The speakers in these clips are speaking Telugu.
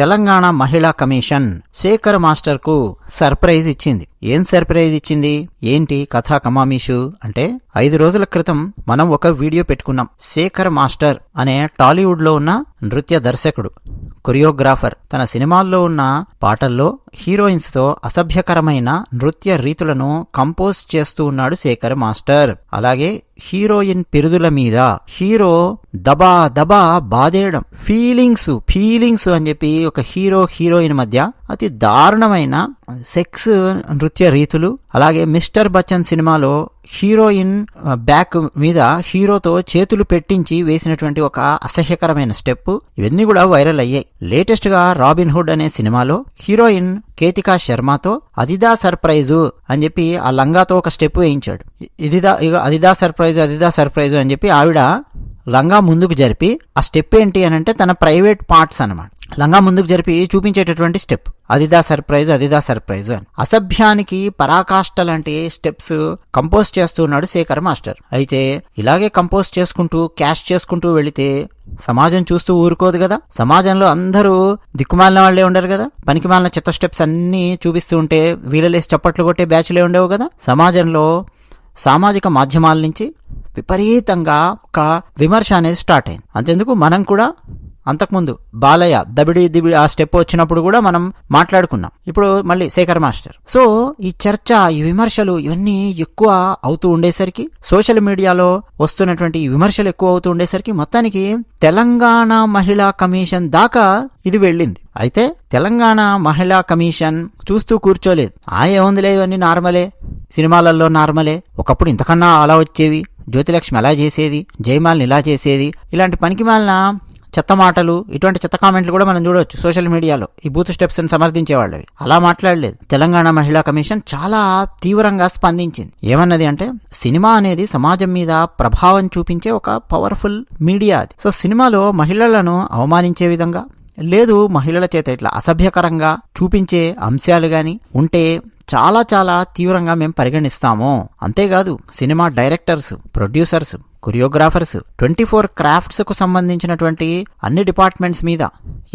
తెలంగాణ మహిళా కమిషన్ శేఖర్ మాస్టర్ కు సర్ప్రైజ్ ఇచ్చింది. ఏం సర్ప్రైజ్ ఇచ్చింది, ఏంటి కథా కమామీషు అంటే 5 రోజుల క్రితం మనం ఒక వీడియో పెట్టుకున్నాం. శేఖర్ మాస్టర్ అనే టాలీవుడ్ లో ఉన్న నృత్య దర్శకుడు, కొరియోగ్రాఫర్ తన సినిమాల్లో ఉన్న పాటల్లో హీరోయిన్స్ తో అసభ్యకరమైన నృత్య రీతులను కంపోజ్ చేస్తూ ఉన్నాడు శేఖర్ మాస్టర్. అలాగే హీరోయిన్ పిరుదుల మీద హీరో దబా దబా బాదేయడం, ఫీలింగ్స్ అని చెప్పి ఒక హీరోయిన్ మధ్య అతి దారుణమైన సెక్స్ నృత్య రీతులు. అలాగే మిస్టర్ బచ్చన్ సినిమాలో హీరోయిన్ బ్యాక్ మీద హీరోతో చేతులు పెట్టించి వేసినటువంటి ఒక అసహ్యకరమైన స్టెప్, ఇవన్నీ కూడా వైరల్ అయ్యాయి. లేటెస్ట్ గా రాబిన్ హుడ్ అనే సినిమాలో హీరోయిన్ కేతికా శర్మతో అదిదా సర్ప్రైజు అని చెప్పి ఆ లంగాతో ఒక స్టెప్ వేయించాడు. అదిదా సర్ప్రైజు అని చెప్పి ఆవిడ లంగా ముందుకు జరిపి, ఆ స్టెప్ ఏంటి అని అంటే తన ప్రైవేట్ పార్ట్స్ అన్నమాట, లంగా ముందుకు జరిపి చూపించేటటువంటి స్టెప్ అదిదా సర్ప్రైజ్ అని. అసభ్యానికి పరాకాష్ట లాంటి స్టెప్స్ కంపోజ్ చేస్తున్నాడు శేఖర్ మాస్టర్. అయితే ఇలాగే కంపోజ్ చేసుకుంటూ క్యాష్ చేసుకుంటూ వెళితే సమాజం చూస్తూ ఊరుకోదు కదా. సమాజంలో అందరూ దిక్కుమాలిన వాళ్లే ఉండరు కదా. పనికిమాలిన చెత్త స్టెప్స్ అన్ని చూపిస్తూ ఉంటే వీళ్ళలేసి చప్పట్లు కొట్టే బ్యాచ్లే ఉండవు కదా. సమాజంలో సామాజిక మాధ్యమాల నుంచి విపరీతంగా ఒక విమర్శ అనేది స్టార్ట్ అయింది. అంతెందుకు మనం కూడా అంతకుముందు బాలయ్య దబిడి దిబిడి ఆ స్టెప్ వచ్చినప్పుడు కూడా మనం మాట్లాడుకున్నాం. ఇప్పుడు మళ్ళీ శేఖర్ మాస్టర్. సో ఈ చర్చ, ఈ విమర్శలు ఇవన్నీ ఎక్కువ అవుతూ ఉండేసరికి, సోషల్ మీడియాలో వస్తున్నటువంటి ఈ విమర్శలు ఎక్కువ అవుతూ ఉండేసరికి మొత్తానికి తెలంగాణ మహిళా కమిషన్ దాకా ఇది వెళ్ళింది. అయితే తెలంగాణ మహిళా కమిషన్ చూస్తూ కూర్చోలేదు. ఏముందిలే, ఇవన్నీ నార్మలే, సినిమాలలో నార్మలే, ఒకప్పుడు ఇంతకన్నా అలా వచ్చేవి, జ్యోతిలక్ష్మి అలా చేసేది, జయమాలిని ఇలా చేసేది, ఇలాంటి పనికిమాలిన చెత్త మాటలు, ఇటువంటి చెత్త కామెంట్లు కూడా మనం చూడవచ్చు సోషల్ మీడియాలో ఈ బూత్ స్టెప్స్ ని సమర్థించేవాళ్ళవి. అలా మాట్లాడలేదు. తెలంగాణ మహిళా కమిషన్ చాలా తీవ్రంగా స్పందించింది. ఏమన్నది అంటే, సినిమా అనేది సమాజం మీద ప్రభావం చూపించే ఒక పవర్ఫుల్ మీడియా అది. సో సినిమాలో మహిళలను అవమానించే విధంగా, లేదు మహిళల చేత ఇట్లా అసభ్యకరంగా చూపించే అంశాలు గాని ఉంటే చాలా చాలా తీవ్రంగా మేము పరిగణిస్తాము. అంతేకాదు cinema directors, producers, choreographers, 24 crafts కు సంబంధించినటువంటి అన్ని డిపార్ట్మెంట్స్ మీద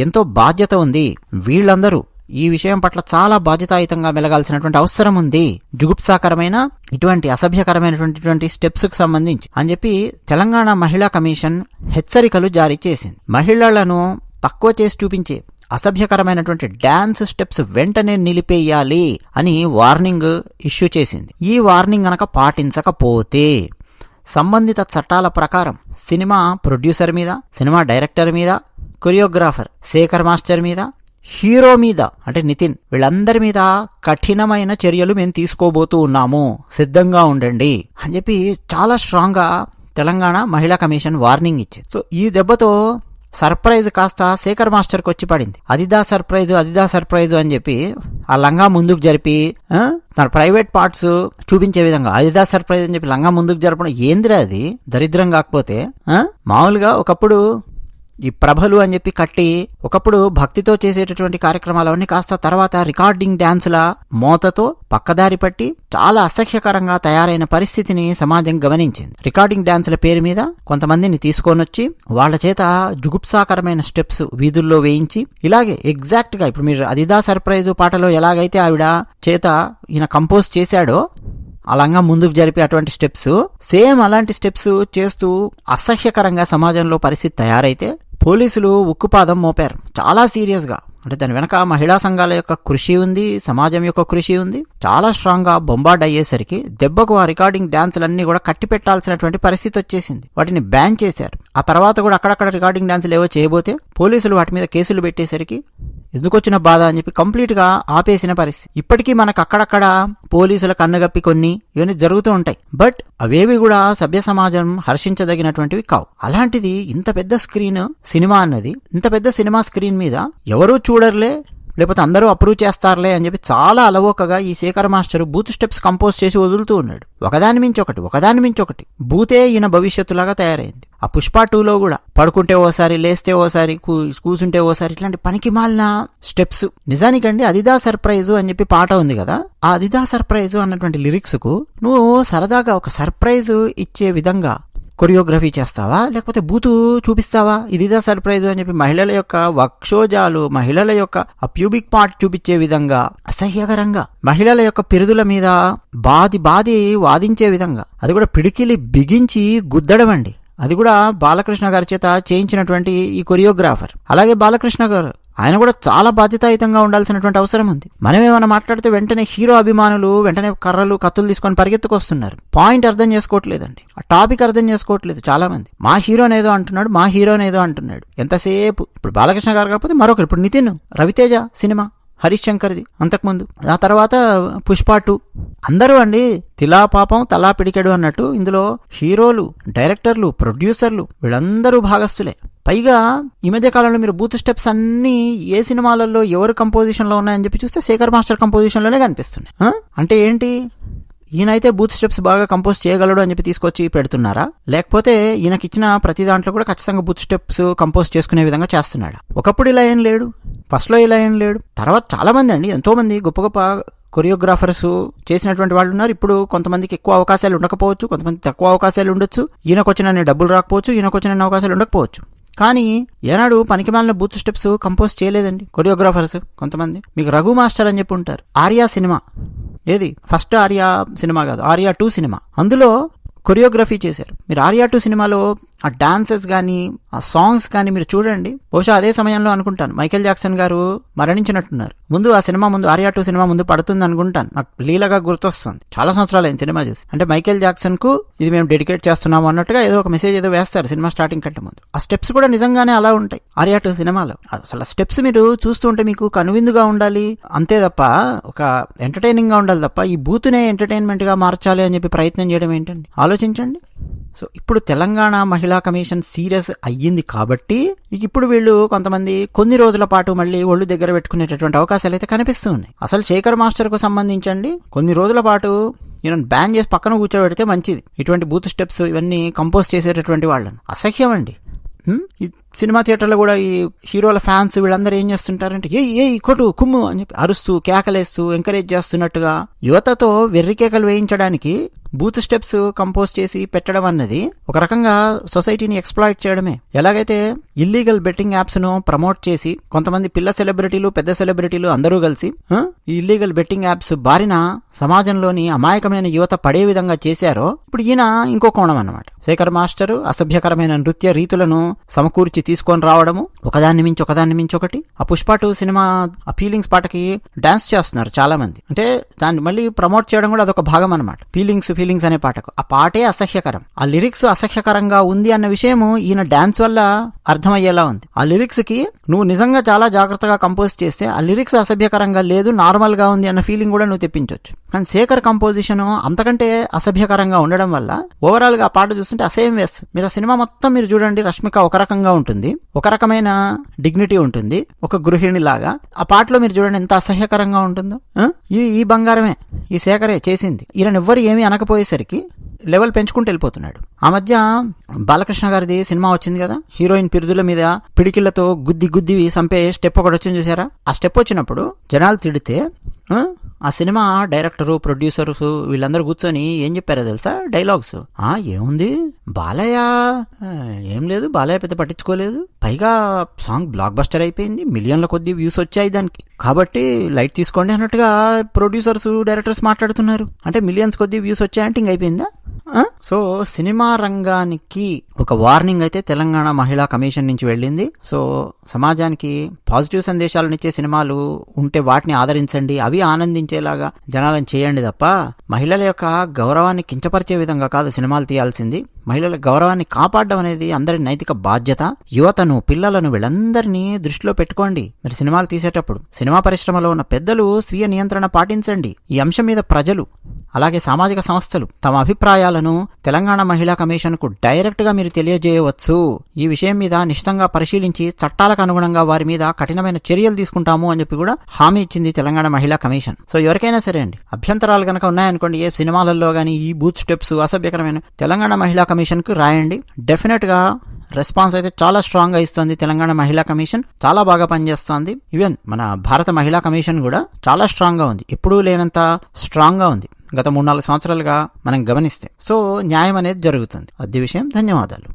ఎంతో బాధ్యత ఉంది. వీళ్ళందరూ ఈ విషయం పట్ల చాలా బాధ్యతాయుతంగా మెలగాల్సినటువంటి అవసరం ఉంది, జుగుప్సాకరమైన ఇటువంటి అసభ్యకరమైనటువంటి స్టెప్స్ కు సంబంధించి అని చెప్పి తెలంగాణ మహిళా కమిషన్ హెచ్చరికలు జారీ చేసింది. మహిళలను తక్కువ చేసి చూపించే అసభ్యకరమైనటువంటి డాన్స్ స్టెప్స్ వెంటనే నిలిపేయాలి అని వార్నింగ్ ఇష్యూ చేసింది. ఈ వార్నింగ్ గనక పాటించకపోతే సంబంధిత చట్టాల ప్రకారం సినిమా ప్రొడ్యూసర్ మీద, సినిమా డైరెక్టర్ మీద, కొరియోగ్రాఫర్ శేఖర్ మాస్టర్ మీద, హీరో మీద అంటే నితిన్, వీళ్ళందరి మీద కఠినమైన చర్యలు మేము తీసుకోబోతూ ఉన్నాము, సిద్ధంగా ఉండండి అని చెప్పి చాలా స్ట్రాంగ్ గా తెలంగాణ మహిళా కమిషన్ వార్నింగ్ ఇచ్చింది. సో ఈ దెబ్బతో సర్ప్రైజ్ కాస్త శేఖర్ మాస్టర్కి వచ్చి పడింది. అదిదా సర్ప్రైజ్ అని చెప్పి ఆ లంగా ముందుకు జరిపి తన ప్రైవేట్ పార్ట్స్ చూపించే విధంగా అదిదా సర్ప్రైజ్ అని చెప్పి లంగా ముందుకు జరపడం ఏందిరా అది, దరిద్రం కాకపోతే. మామూలుగా ఒకప్పుడు ఈ ప్రభలు అని చెప్పి కట్టి ఒకప్పుడు భక్తితో చేసేటటువంటి కార్యక్రమాలవన్నీ కాస్త తర్వాత రికార్డింగ్ డాన్సుల మోతతో పక్కదారి పట్టి చాలా అసహ్యకరంగా తయారైన పరిస్థితిని సమాజం గమనించింది. రికార్డింగ్ డాన్సుల పేరు మీద కొంతమందిని తీసుకొనొచ్చి వాళ్ళ చేత జుగుప్సాకరమైన స్టెప్స్ వీధుల్లో వేయించి, ఇలాగే ఎగ్జాక్ట్ గా ఇప్పుడు మీరు అదిదా సర్ప్రైజ్ పాటలో ఎలాగైతే ఆవిడ చేత ఈయన కంపోజ్ చేశాడో అలంగా ముందుకు జరిపి అటువంటి స్టెప్స్, సేమ్ అలాంటి స్టెప్స్ చేస్తూ అసహ్యకరంగా సమాజంలో పరిస్థితి తయారైతే పోలీసులు ఉక్కుపాదం మోపారు చాలా సీరియస్ గా. అంటే దాని వెనక మహిళా సంఘాల యొక్క కృషి ఉంది, సమాజం యొక్క కృషి ఉంది. చాలా స్ట్రాంగ్ గా బొంబార్డ్ అయ్యేసరికి దెబ్బకు ఆ రికార్డింగ్ డాన్సులన్నీ కూడా కట్టి పెట్టాల్సినటువంటి పరిస్థితి వచ్చేసింది. వాటిని బ్యాన్ చేశారు. ఆ తర్వాత కూడా అక్కడక్కడ రికార్డింగ్ డాన్సులు ఏవో చేయబోతే పోలీసులు వాటి మీద కేసులు పెట్టేసరికి ఎందుకు వచ్చిన బాధ అని చెప్పి కంప్లీట్ గా ఆపేసిన పరిస్థితి. ఇప్పటికీ మనకు అక్కడక్కడ పోలీసుల కన్నుగప్పి కొన్ని ఇవన్నీ జరుగుతూ ఉంటాయి. బట్ అవేవి కూడా సభ్య సమాజం హర్షించదగినటువంటివి కావు. అలాంటిది ఇంత పెద్ద స్క్రీన్ సినిమా అన్నది, ఇంత పెద్ద సినిమా స్క్రీన్ మీద ఎవరూ చూడర్లే, లేకపోతే అందరూ అప్రూవ్ చేస్తారులే అని చెప్పి చాలా అలవోకగా ఈ శేఖర్ మాస్టర్ బూత్ స్టెప్స్ కంపోజ్ చేసి వదులుతూ ఉన్నాడు. ఒకదాని మించి ఒకటి బూతే ఈయన భవిష్యత్తులాగా తయారైంది. ఆ పుష్ప 2లో కూడా పడుకుంటే ఓసారి, లేస్తే ఓసారి, కూసుంటే ఓసారి, ఇట్లాంటి పనికి మాలిన స్టెప్స్. నిజానికండి అదిదా సర్ప్రైజ్ అని చెప్పి పాట ఉంది కదా, ఆ అదిదా సర్ప్రైజ్ అన్నటువంటి లిరిక్స్ కు నువ్వు సరదాగా ఒక సర్ప్రైజ్ ఇచ్చే విధంగా కొరియోగ్రఫీ చేస్తావా లేకపోతే బూతు చూపిస్తావా, ఇదిదా సర్ప్రైజ్ అని చెప్పి మహిళల యొక్క వక్షోజాలు, మహిళల యొక్క ఆ ప్యూబిక్ పార్ట్ చూపించే విధంగా అసహ్యకరంగా, మహిళల యొక్క పిరుదుల మీద బాది వాదించే విధంగా, అది కూడా పిడికిలి బిగించి గుద్దడం అండి. అది కూడా బాలకృష్ణ గారి చేత చేయించినటువంటి ఈ కొరియోగ్రాఫర్. అలాగే బాలకృష్ణ గారు ఆయన కూడా చాలా బాధ్యతాయుతంగా ఉండాల్సినటువంటి అవసరం ఉంది. మనమేమన్నా మాట్లాడితే వెంటనే హీరో అభిమానులు వెంటనే కర్రలు కత్తులు తీసుకొని పరిగెత్తుకొస్తున్నారు. పాయింట్ అర్థం చేసుకోవట్లేదండి, ఆ టాపిక్ అర్థం చేసుకోవట్లేదు చాలా మంది. మా హీరోనేదో అంటున్నాడు ఎంతసేపు. ఇప్పుడు బాలకృష్ణ గారు కాకపోతే మరొకరు, ఇప్పుడు నితిన్, రవితేజ సినిమా, హరీష్ శంకర్ది అంతకుముందు, ఆ తర్వాత పుష్ప 2, అందరూ అండి తిలా పాపం తలా పిడికెడు అన్నట్టు ఇందులో హీరోలు, డైరెక్టర్లు, ప్రొడ్యూసర్లు వీళ్ళందరూ భాగస్తులే. పైగా ఈ మధ్య కాలంలో మీరు బూత్ స్టెప్స్ అన్ని ఏ సినిమాలలో ఎవరు కంపోజిషన్ లో ఉన్నాయని చెప్పి చూస్తే శేఖర్ మాస్టర్ కంపోజిషన్ లోనే కనిపిస్తున్నాయి. అంటే ఏంటి, ఈయనైతే బూత్ స్టెప్స్ బాగా కంపోజ్ చేయగలడు అని చెప్పి తీసుకొచ్చి పెడుతున్నారా, లేకపోతే ఈయనకిచ్చిన ప్రతి దాంట్లో కూడా ఖచ్చితంగా బూత్ స్టెప్స్ కంపోజ్ చేసుకునే విధంగా చేస్తున్నాడా? ఒకప్పుడు ఇలా ఏం లేడు, ఫస్ట్ లో ఇలా ఏం లేడు. తర్వాత చాలా మంది అండి, ఎంతో మంది గొప్ప గొప్ప కొరియోగ్రాఫర్స్ చేసినటువంటి వాళ్ళు ఉన్నారు. ఇప్పుడు కొంతమందికి ఎక్కువ అవకాశాలు ఉండకపోవచ్చు, కొంతమంది తక్కువ అవకాశాలు ఉండొచ్చు, ఈయనకొచ్చిన డబ్బులు రాకపోవచ్చు, ఈయనకొచ్చిన అవకాశాలు ఉండకపోవచ్చు. కానీ ఏనాడు పనికిమాలిన బూత్ స్టెప్స్ కంపోజ్ చేయలేదండి కొరియోగ్రాఫర్స్ కొంతమంది. మీకు రఘు మాస్టర్ అని చెప్పి ఉంటారు. ఆర్యా సినిమా, ఏది ఫస్ట్ ఆర్యా సినిమా కాదు, ఆర్యా 2 సినిమా, అందులో కొరియోగ్రఫీ చేశారు. మీరు ఆర్యా 2 సినిమాలో ఆ డాన్సెస్ కానీ ఆ సాంగ్స్ కానీ మీరు చూడండి. బహుశా అదే సమయంలో అనుకుంటాను మైకేల్ జాక్సన్ గారు మరణించినట్టున్నారు. ముందు ఆ సినిమా ముందు ఆర్యా 2 సినిమా ముందు పడుతుంది అనుకుంటాను, నాకు లీలగా గుర్తొస్తుంది. చాలా సంవత్సరాలు అయింది సినిమా చూసి. అంటే మైకేల్ జాక్సన్ కు ఇది మేము డెడికేట్ చేస్తున్నాము అన్నట్టుగా ఏదో ఒక మెసేజ్ ఏదో వేస్తారు సినిమా స్టార్టింగ్ కంటే ముందు. ఆ స్టెప్స్ కూడా నిజంగానే అలా ఉంటాయి ఆర్యా 2 సినిమాలో. అసలు స్టెప్స్ మీరు చూస్తూ ఉంటే మీకు కనువిందుగా ఉండాలి అంతే తప్ప, ఒక ఎంటర్టైనింగ్ గా ఉండాలి తప్ప ఈ బూతునే ఎంటర్టైన్మెంట్ గా మార్చాలి అని చెప్పి ప్రయత్నం చేయడం ఏంటండి, ఆలోచించండి. సో ఇప్పుడు తెలంగాణ మహిళా కమిషన్ సీరియస్ అయ్యింది కాబట్టి ఇప్పుడు వీళ్ళు కొంతమంది కొన్ని రోజుల పాటు మళ్ళీ ఒళ్ళు దగ్గర పెట్టుకునేటటువంటి అవకాశాలు అయితే కనిపిస్తూ ఉన్నాయి. అసలు శేఖర్ మాస్టర్ కు సంబంధించండి కొన్ని రోజుల పాటు ఈయన బ్యాన్ చేసి పక్కన కూర్చోబెడితే మంచిది. ఇటువంటి బూత్ స్టెప్స్ ఇవన్నీ కంపోజ్ చేసేటటువంటి వాళ్ళని అసహ్యం అండి. ఈ సినిమా థియేటర్లో కూడా ఈ హీరోల ఫ్యాన్స్ వీళ్ళందరూ ఏం చేస్తుంటారంటే ఏ కొట్టు కుమ్ము అని చెప్పి అరుస్తూ కేకలేస్తూ ఎంకరేజ్ చేస్తున్నట్టుగా యువతతో వెర్రి కేకలు వేయించడానికి బూత్ స్టెప్స్ కంపోజ్ చేసి పెట్టడం అన్నది ఒక రకంగా సొసైటీని ఎక్స్ప్లాయిట్ చేయడమే. ఎలాగైతే ఇల్లీగల్ బెట్టింగ్ యాప్స్ ను ప్రమోట్ చేసి కొంతమంది పిల్ల సెలబ్రిటీలు పెద్ద సెలబ్రిటీలు అందరూ కలిసి ఈ ఇల్లీగల్ బెట్టింగ్ యాప్స్ బారిన సమాజంలోని అమాయకమైన యువత పడే విధంగా చేశారో, ఇప్పుడు ఈయన ఇంకో కోణం అన్నమాట. శేఖర్ మాస్టర్ అసభ్యకరమైన నృత్య రీతులను సమకూర్చి తీసుకొని రావడము, ఒకదాన్ని మించి ఒకటి. ఆ పుష్ప 2 సినిమా ఆ ఫీలింగ్స్ పాటకి డాన్స్ చేస్తున్నారు చాలా మంది. అంటే దాన్ని మళ్ళీ ప్రమోట్ చేయడం కూడా అదొక భాగం అన్నమాట. ఫీలింగ్స్ అనే పాటకు ఆ పాటే అసహ్యకరం, ఆ లిరిక్స్ అసహ్యకరంగా ఉంది అన్న విషయము ఈయన డాన్స్ వల్ల అర్థమయ్యేలా ఉంది. ఆ లిరిక్స్ కి నువ్వు నిజంగా చాలా జాగ్రత్తగా కంపోజ్ చేస్తే ఆ లిరిక్స్ అసభ్యకరంగా లేదు, నార్మల్ గా ఉంది అన్న ఫీలింగ్ కూడా నువ్వు తెప్పించవచ్చు. కానీ శేఖర్ కంపోజిషన్ అంతకంటే అసభ్యకరంగా ఉండడం వల్ల ఓవరాల్ గా ఆ పాట చూస్తుంటే అసహ్యం వేస్తుంది. మీరు ఆ సినిమా మొత్తం మీరు చూడండి, రష్మిక ఒక రకంగా ఉంటుంది, ఒక రకమైన డిగ్నిటీ ఉంటుంది, ఒక గృహిణి లాగా. ఆ పాటలో మీరు చూడండి ఎంత అసహ్యకరంగా ఉంటుందో. ఈ బంగారమే ఈ శేఖరే చేసింది. ఈయన ఎవ్వరు ఏమీ అనకపోయేసరికి లెవెల్ పెంచుకుంటూ వెళ్ళిపోతున్నాడు. ఆ మధ్య బాలకృష్ణ గారిది సినిమా వచ్చింది కదా, హీరోయిన్ పిరుదుల మీద పిడికిళ్లతో గుద్ది చంపే స్టెప్ ఒకటి వచ్చింది చూసారా. ఆ స్టెప్ వచ్చినప్పుడు జనాలు తిడితే ఆ సినిమా డైరెక్టరు ప్రొడ్యూసర్స్ వీళ్ళందరూ కూర్చొని ఏం చెప్పారో తెలుసా డైలాగ్స్. ఏముంది బాలయ్య, ఏం లేదు, బాలయ్య పెద్ద పట్టించుకోలేదు, పైగా సాంగ్ బ్లాక్ బస్టర్ అయిపోయింది, మిలియన్ల కొద్ది వ్యూస్ వచ్చాయి దానికి, కాబట్టి లైట్ తీసుకోండి అన్నట్టుగా ప్రొడ్యూసర్స్ డైరెక్టర్స్ మాట్లాడుతున్నారు. అంటే మిలియన్స్ కొద్ది వ్యూస్ వచ్చాయంటే ఇంక అయిపోయిందా? సో సినిమా రంగానికి ఒక వార్నింగ్ అయితే తెలంగాణ మహిళా కమిషన్ నుంచి వెళ్ళింది. సో సమాజానికి పాజిటివ్ సందేశాలను ఇచ్చే సినిమాలు ఉంటే వాటిని ఆదరించండి, అవి ఆనందించేలాగా జనాలను చేయండి తప్ప మహిళల యొక్క గౌరవాన్ని కించపరిచే విధంగా కాదు సినిమాలు తీయాల్సింది. మహిళల గౌరవాన్ని కాపాడడం అనేది అందరి నైతిక బాధ్యత. యువతను, పిల్లలను వీళ్ళందరినీ దృష్టిలో పెట్టుకోండి మీరు సినిమాలు తీసేటప్పుడు. సినిమా పరిశ్రమలో ఉన్న పెద్దలు స్వీయ నియంత్రణ పాటించండి. ఈ అంశం మీద ప్రజలు అలాగే సామాజిక సంస్థలు తమ అభిప్రాయాలను తెలంగాణ మహిళా కమిషన్ కు డైరెక్ట్ గా మీరు తెలియజేయవచ్చు. ఈ విషయం మీద నిశితంగా పరిశీలించి చట్టాలకు అనుగుణంగా వారి మీద కఠినమైన చర్యలు తీసుకుంటాము అని చెప్పి కూడా హామీ ఇచ్చింది తెలంగాణ మహిళా కమిషన్. సో ఎవరికైనా సరే అండి అభ్యంతరాలు కనుక ఉన్నాయనుకోండి, ఏ సినిమాలలో గానీ ఈ బూత్ స్టెప్స్ అసభ్యకరమైన, తెలంగాణ మహిళా కమిషన్ కు రాయండి. డెఫినెట్ గా రెస్పాన్స్ అయితే చాలా స్ట్రాంగ్ గా ఇస్తుంది తెలంగాణ మహిళా కమిషన్, చాలా బాగా పనిచేస్తోంది. ఈవెన్ మన భారత మహిళా కమిషన్ కూడా చాలా స్ట్రాంగ్ గా ఉంది, ఎప్పుడూ లేనంత స్ట్రాంగ్ గా ఉంది. గత 3-4 సంవత్సరాలుగా మనం గమనిస్తే. సో న్యాయం అనేది జరుగుతుంది. అది విషయం. ధన్యవాదాలు.